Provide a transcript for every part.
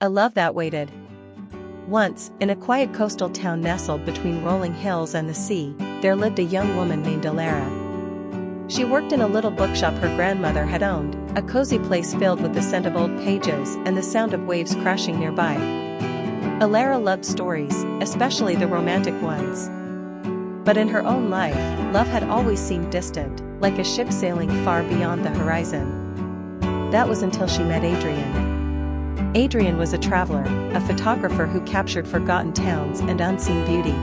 A love that waited. Once, in a quiet coastal town nestled between rolling hills and the sea, there lived a young woman named Alara. She worked in a little bookshop her grandmother had owned, a cozy place filled with the scent of old pages and the sound of waves crashing nearby. Alara loved stories, especially the romantic ones. But in her own life, love had always seemed distant, like a ship sailing far beyond the horizon. That was until she met Adrian. Adrian was a traveler, a photographer who captured forgotten towns and unseen beauty.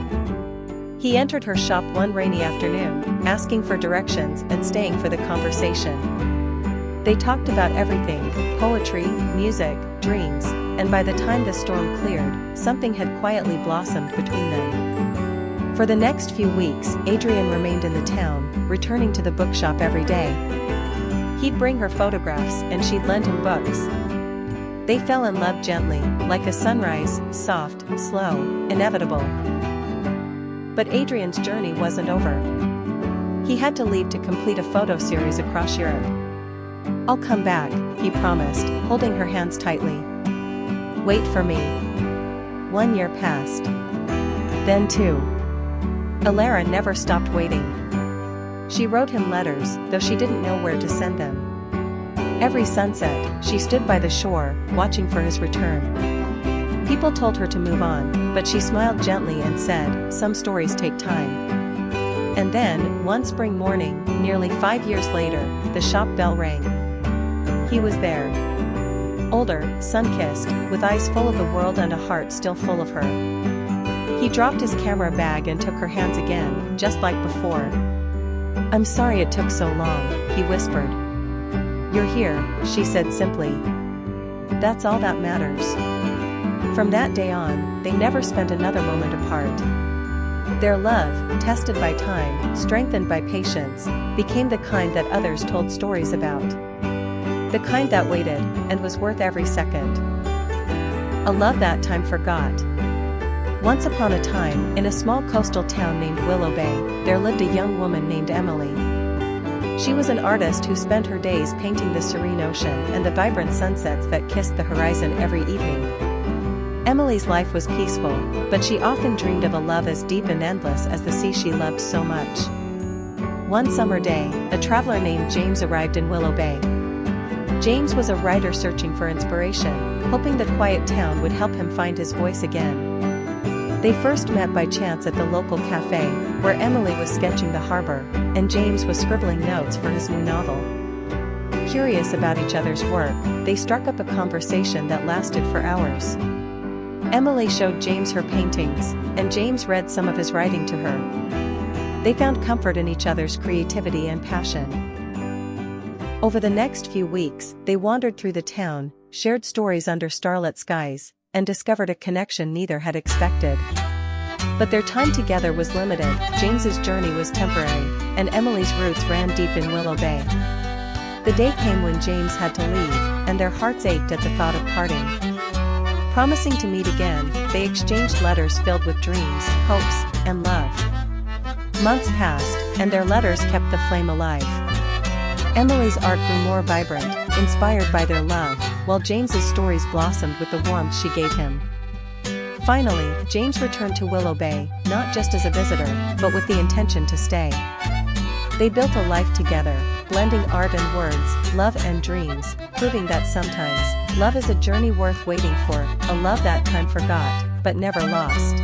He entered her shop one rainy afternoon, asking for directions and staying for the conversation. They talked about everything: poetry, music, dreams, and by the time the storm cleared, something had quietly blossomed between them. For the next few weeks, Adrian remained in the town, returning to the bookshop every day. He'd bring her photographs and she'd lend him books. They fell in love gently, like a sunrise, soft, slow, inevitable. But Adrian's journey wasn't over. He had to leave to complete a photo series across Europe. "I'll come back," he promised, holding her hands tightly. "Wait for me." 1 year passed. Then 2. Alara never stopped waiting. She wrote him letters, though she didn't know where to send them. Every sunset, she stood by the shore, watching for his return. People told her to move on, but she smiled gently and said, "Some stories take time." And then, one spring morning, nearly 5 years later, the shop bell rang. He was there. Older, sun-kissed, with eyes full of the world and a heart still full of her. He dropped his camera bag and took her hands again, just like before. "I'm sorry it took so long," he whispered. "You're here," she said simply. "That's all that matters." From that day on, they never spent another moment apart. Their love, tested by time, strengthened by patience, became the kind that others told stories about. The kind that waited, and was worth every second. A love that time forgot. Once upon a time, in a small coastal town named Willow Bay, there lived a young woman named Emily. She was an artist who spent her days painting the serene ocean and the vibrant sunsets that kissed the horizon every evening. Emily's life was peaceful, but she often dreamed of a love as deep and endless as the sea she loved so much. One summer day, a traveler named James arrived in Willow Bay. James was a writer searching for inspiration, hoping the quiet town would help him find his voice again. They first met by chance at the local cafe, where Emily was sketching the harbor, and James was scribbling notes for his new novel. Curious about each other's work, they struck up a conversation that lasted for hours. Emily showed James her paintings, and James read some of his writing to her. They found comfort in each other's creativity and passion. Over the next few weeks, they wandered through the town, shared stories under starlit skies, and discovered a connection neither had expected. But their time together was limited. James's journey was temporary, and Emily's roots ran deep in Willow Bay. The day came when James had to leave, and their hearts ached at the thought of parting. Promising to meet again, they exchanged letters filled with dreams, hopes, and love. Months passed, and their letters kept the flame alive. Emily's art grew more vibrant, inspired by their love, while James's stories blossomed with the warmth she gave him. Finally, James returned to Willow Bay, not just as a visitor, but with the intention to stay. They built a life together, blending art and words, love and dreams, proving that sometimes, love is a journey worth waiting for, a love that time forgot, but never lost.